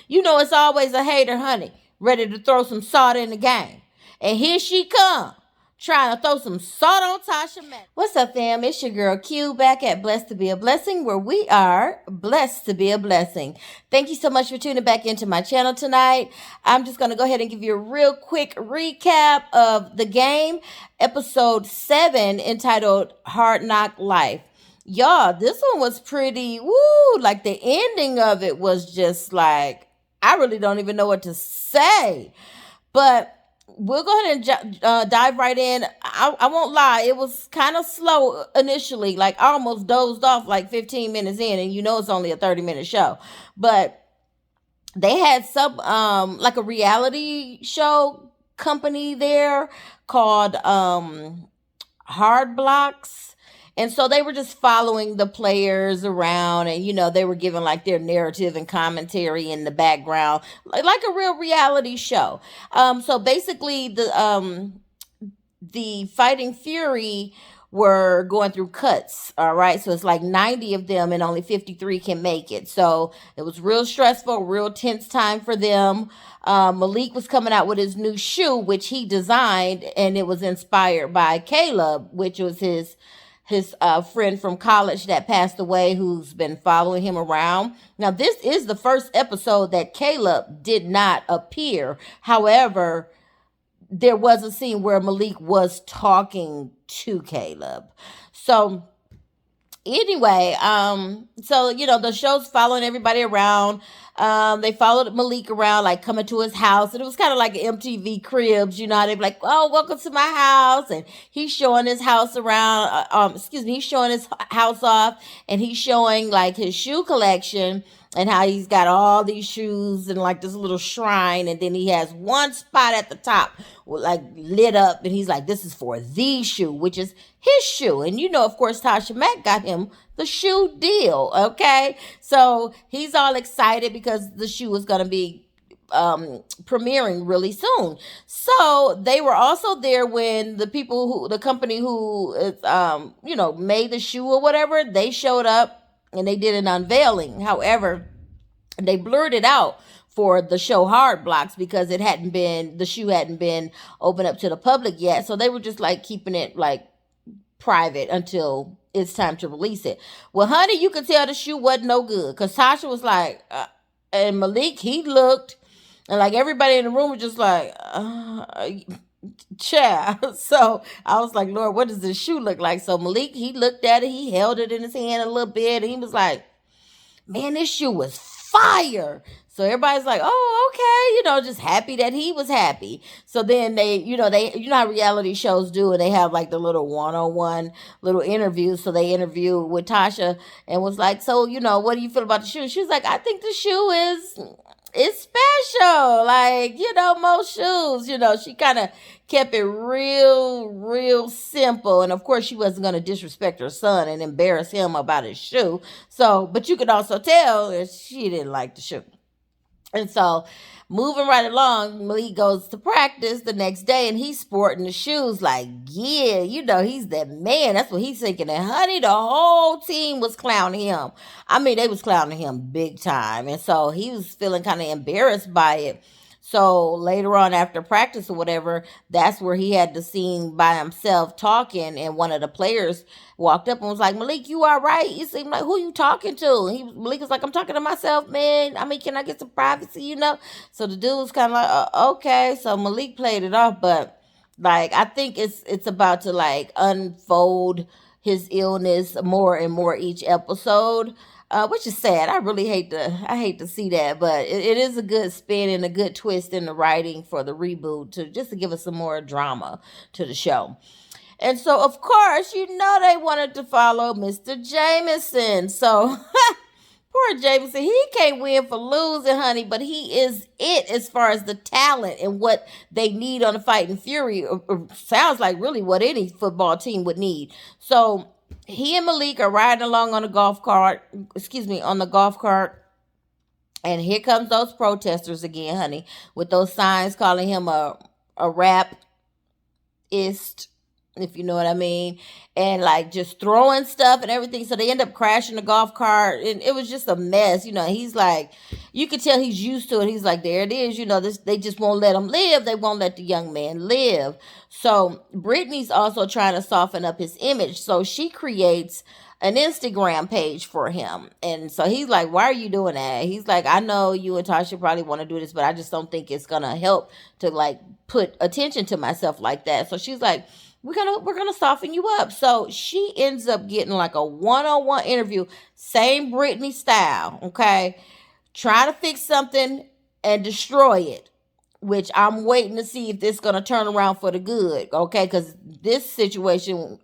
You know it's always a hater, honey, ready to throw some salt in the game. And here she come, trying to throw some salt on Tasha Mack. What's up, fam? It's your girl Q back at Blessed to Be a Blessing, where we are blessed to be a blessing. Thank you so much for tuning back into my channel tonight. I'm just going to go ahead and give you a real quick recap of the game, episode 7, entitled Hard Knock Life. Y'all, this one was pretty, woo, like the ending of it was just like, I really don't even know what to say. But we'll go ahead and dive right in. I won't lie, it was kind of slow initially. Like, I almost dozed off like 15 minutes in, and you know it's only a 30-minute show. But they had some, like a reality show company there called Hard Blocks. And so they were just following the players around, and they were giving like their narrative and commentary in the background, like a real reality show. So basically the Fighting Fury were going through cuts. All right. So it's like 90 of them and only 53 can make it. So it was real stressful, real tense time for them. Malik was coming out with his new shoe, which he designed, and it was inspired by Caleb, which was his friend from college that passed away, who's been following him around. Now, this is the first episode that Caleb did not appear. However, there was a scene where Malik was talking to Caleb. So anyway, so the show's following everybody around. They followed Malik around, like coming to his house, and it was kind of like MTV Cribs. You know how they be like, "Oh, welcome to my house," and he's showing his house around. He's showing his house off, and he's showing like his shoe collection and how he's got all these shoes and like this little shrine, and then he has one spot at the top like lit up, and he's like, "This is for the shoe," which is his shoe. And of course, Tasha Mack got him the shoe deal. Okay, so he's all excited because the shoe is going to be premiering really soon. So they were also there when the company who is made the shoe or whatever, they showed up and they did an unveiling. However, they blurred it out for the show Hard Blocks because the shoe hadn't been opened up to the public yet. So they were just like keeping it like private until it's time to release it. Well, honey, you could tell the shoe wasn't no good because Tasha was like, and Malik, he looked, and like everybody in the room was just like, child. So I was like, Lord, what does this shoe look like? So Malik, he looked at it, he held it in his hand a little bit, and he was like, man, this shoe was fire. So everybody's like, oh, okay, just happy that he was happy. So then they how reality shows do, and they have like the little one-on-one little interviews. So they interviewed with Tasha and was like, so, what do you feel about the shoe? She was like, I think the shoe is special. Like, most shoes, she kind of kept it real simple. And of course, she wasn't going to disrespect her son and embarrass him about his shoe. So, but you could also tell that she didn't like the shoe. And so, moving right along, Malik goes to practice the next day, and he's sporting the shoes like, yeah, he's that man. That's what he's thinking. And honey, the whole team was clowning him. I mean, they was clowning him big time. And so he was feeling kind of embarrassed by it. So later on after practice or whatever, that's where he had the scene by himself talking, and one of the players walked up and was like, Malik, you all right? You seem like, who you talking to? Malik was like, I'm talking to myself, man. I mean, can I get some privacy, So the dude was kind of like, okay. So Malik played it off, but like, I think it's about to like unfold his illness more and more each episode. Which is sad. I really hate to see that, but it is a good spin and a good twist in the writing for the reboot to give us some more drama to the show. And so, of course, they wanted to follow Mr. Jamison. So, poor Jamison, he can't win for losing, honey, but he is it as far as the talent and what they need on the Fighting Fury. Sounds like really what any football team would need. So, he and Malik are riding along on the golf cart, and here comes those protesters again, honey, with those signs calling him a rapist. if you know what I mean, and like just throwing stuff and everything. So they end up crashing the golf cart, and it was just a mess. He's like, you could tell he's used to it. He's like, there it is. This they just won't let him live. They won't let the young man live. So Brittany's also trying to soften up his image. So she creates an Instagram page for him. And so he's like, why are you doing that? He's like, I know you and Tasha probably want to do this, but I just don't think it's gonna help to like put attention to myself like that. So she's like, we're gonna soften you up. So she ends up getting like a one-on-one interview, same Brittany style, okay? Trying to fix something and destroy it, which I'm waiting to see if this is going to turn around for the good, okay? Because this situation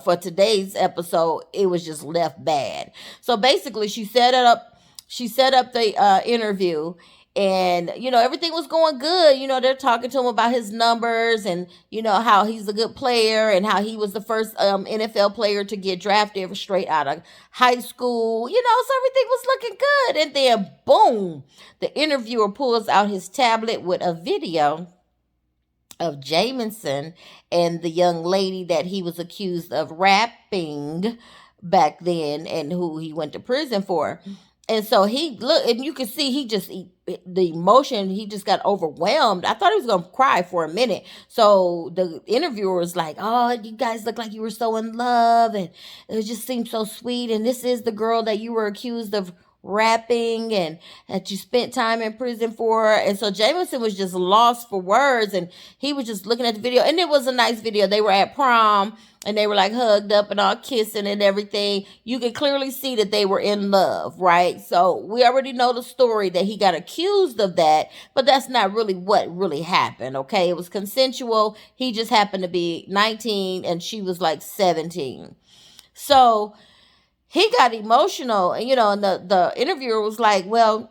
for today's episode, it was just left bad. So basically, she set it up. She set up the interview, and everything was going good. They're talking to him about his numbers, and how he's a good player, and how he was the first NFL player to get drafted straight out of high school. So everything was looking good, and then boom, the interviewer pulls out his tablet with a video of Jamison and the young lady that he was accused of rapping back then, and who he went to prison for. And so he look, and you can see the emotion. He just got overwhelmed. I thought he was gonna cry for a minute. So the interviewer was like, "Oh, you guys look like you were so in love, and it just seemed so sweet. And this is the girl that you were accused of rapping, and that you spent time in prison for." And so Jameson was just lost for words, and he was just looking at the video, and it was a nice video. They were at prom, and they were like hugged up and all kissing and everything. You could clearly see that they were in love, right? So we already know the story, that he got accused of that, but that's not really what really happened, okay? It was consensual. He just happened to be 19 and she was like 17. So he got emotional, and the interviewer was like, well,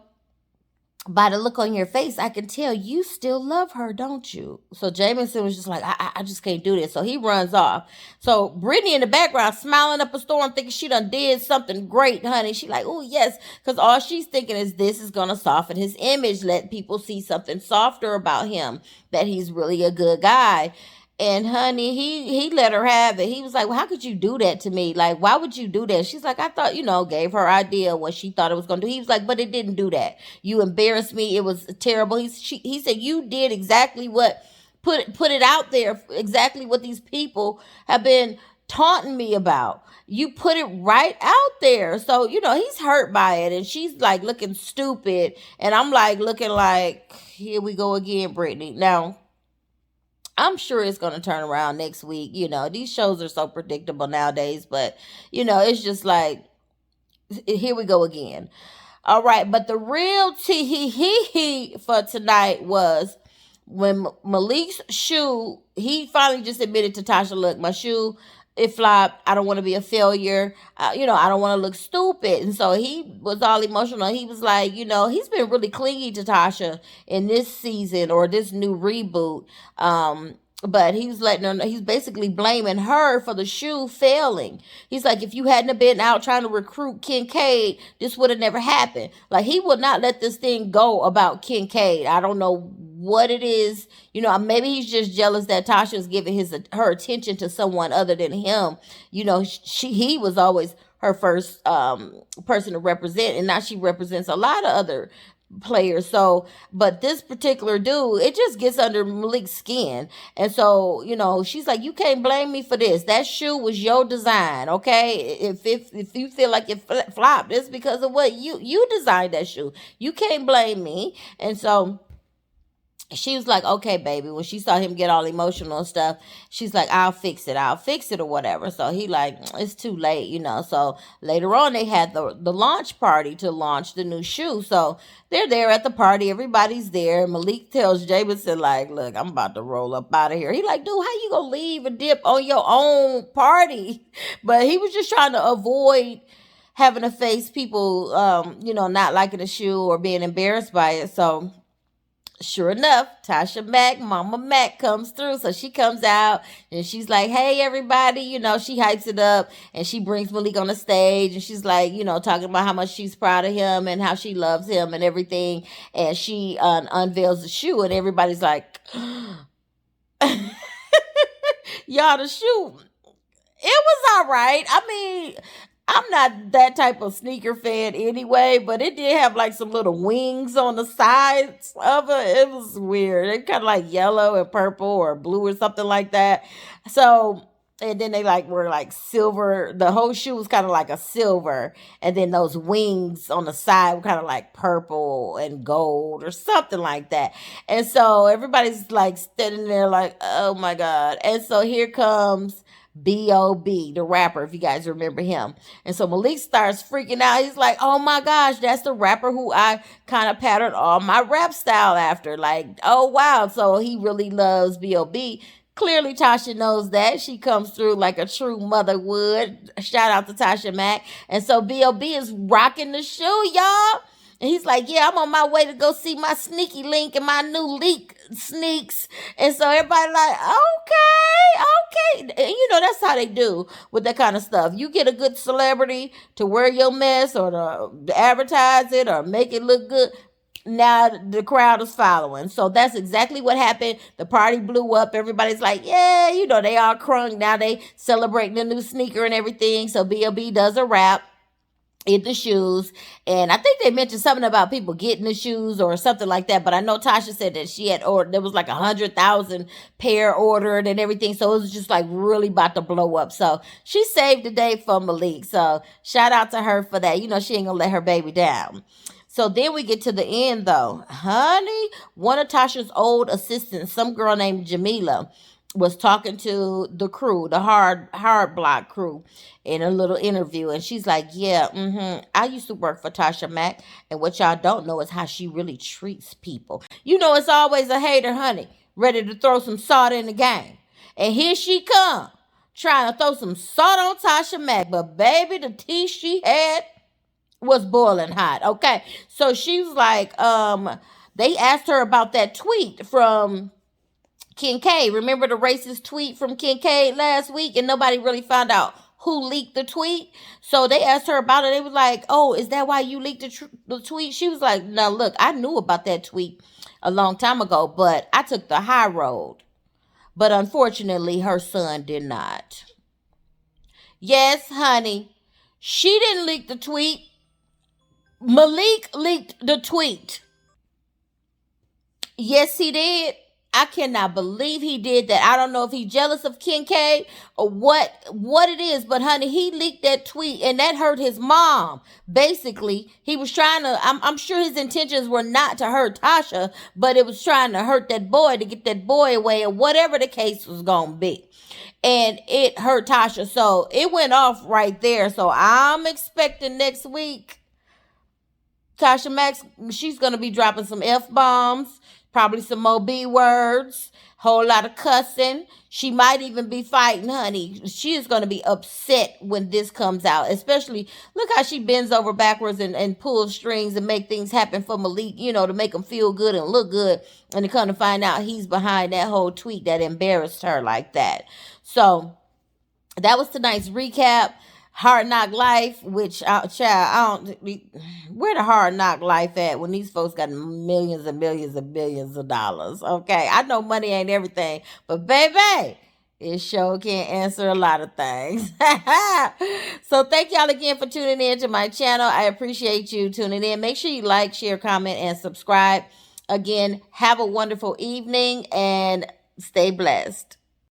by the look on your face, I can tell you still love her, don't you? So Jamison was just like, I just can't do this. So he runs off. So Brittany in the background smiling up a storm, thinking she done did something great, honey. She like, oh yes, because all she's thinking is this is gonna soften his image, let people see something softer about him, that he's really a good guy. And honey, he let her have it. He was like, well, how could you do that to me? Like, why would you do that? She's like, I thought, gave her idea what she thought it was going to do. He was like, but it didn't do that. You embarrassed me. It was terrible. He said, you did exactly what, put it out there, exactly what these people have been taunting me about. You put it right out there. So, he's hurt by it. And she's like looking stupid. And I'm like looking like, here we go again, Brittany. Now, I'm sure it's going to turn around next week. These shows are so predictable nowadays, but it's just like, here we go again. All right. But the real tea for tonight was when Malik's shoe, he finally just admitted to Tasha, look, my shoe, it flopped. I don't want to be a failure. I don't want to look stupid. And so he was all emotional. He was like, he's been really clingy to Tasha in this season, or this new reboot. But he was letting her know, he's basically blaming her for the shoe failing. He's like, if you hadn't have been out trying to recruit Kincaid, this would have never happened. Like, he would not let this thing go about Kincaid. I don't know what it is. Maybe he's just jealous that Tasha is giving her attention to someone other than him. He was always her first person to represent, and now she represents a lot of other players. So, but this particular dude, it just gets under Malik's skin. And so, she's like, you can't blame me for this. That shoe was your design, okay? If you feel like it flopped, it's because of what you designed that shoe. You can't blame me. And so she was like, okay, baby. When she saw him get all emotional and stuff, she's like, I'll fix it or whatever. So he like, it's too late, So later on, they had the launch party to launch the new shoe. So they're there at the party. Everybody's there. Malik tells Jamison, like, look, I'm about to roll up out of here. He like, dude, how you gonna leave and dip on your own party? But he was just trying to avoid having to face people, not liking the shoe or being embarrassed by it. So sure enough, Tasha Mack, Mama Mack comes through. So she comes out and she's like, hey, everybody, she hypes it up, and she brings Malik on the stage, and she's like, talking about how much she's proud of him and how she loves him and everything. And she unveils the shoe, and everybody's like, Y'all, the shoe, it was all right. I mean, I'm not that type of sneaker fan anyway, but it did have like some little wings on the sides of it. It was weird. It kind of like yellow and purple or blue or something like that. So, and then they like were like silver. The whole shoe was kind of like a silver, and then those wings on the side were kind of like purple and gold or something like that. And so everybody's like standing there like, oh my god. And so here comes B.O.B., the rapper, if you guys remember him. And so Malik starts freaking out. He's like, oh my gosh, that's the rapper who I kind of patterned all my rap style after. Like, oh wow. So he really loves B.O.B. Clearly, Tasha knows that. She comes through like a true mother would. Shout out to Tasha Mack. And so B.O.B. is rocking the shoe, y'all. And he's like, yeah, I'm on my way to go see my sneaky link and my new leak sneaks. And so everybody like, okay, okay. And you know, that's how they do with that kind of stuff. You get a good celebrity to wear your mess or to advertise it or make it look good. Now the crowd is following. So that's exactly what happened. The party blew up. Everybody's like, yeah, you know, they all crunk. Now they celebrating the new sneaker and everything. So B.O.B. does a rap in the shoes, and I think they mentioned something about people getting the shoes or something like that, but I know Tasha said that she had ordered, there was like 100,000 pair ordered and everything, so it was just like really about to blow up. So she saved the day for Malik, so shout out to her for that. You know, she ain't gonna let her baby down. So then we get to the end though. Honey, one of Tasha's old assistants, some girl named Jamila, was talking to the crew, the hard block crew, in a little interview, and she's like, "Yeah, I used to work for Tasha Mack, and what y'all don't know is how she really treats people. You know, it's always a hater, honey, ready to throw some salt in the game, and here she come, trying to throw some salt on Tasha Mack, but baby, the tea she had was boiling hot. Okay, so she was like, they asked her about that tweet from Kincaid. Remember the racist tweet from Kincaid last week, and nobody really found out who leaked the tweet. So they asked her about it. They was like, "Oh, is that why you leaked the tweet?" She was like, "No, look, I knew about that tweet a long time ago, but I took the high road. But unfortunately, her son did not." Yes, honey, she didn't leak the tweet. Malik leaked the tweet. Yes, he did. I cannot believe he did that. I don't know if he's jealous of Kincaid or what it is, but honey, he leaked that tweet and that hurt his mom. Basically, he was trying to, I'm sure his intentions were not to hurt Tasha, but it was trying to hurt that boy, to get that boy away, or whatever the case was going to be. And it hurt Tasha. So it went off right there. So I'm expecting next week Tasha Max, she's going to be dropping some F-bombs, probably some more B words, whole lot of cussing. She might even be fighting, honey. She is going to be upset when this comes out, especially look how she bends over backwards and pulls strings and make things happen for Malik, you know, to make him feel good and look good. And to come to find out he's behind that whole tweet that embarrassed her like that. So that was tonight's recap. Hard Knock Life, which child, I don't, where the Hard Knock Life at when these folks got millions and millions and billions of dollars? Okay, I know money ain't everything, but baby, it sure can answer a lot of things. So thank y'all again for tuning in to my channel. I appreciate you tuning in. Make sure you like, share, comment, and subscribe. Again, have a wonderful evening and stay blessed.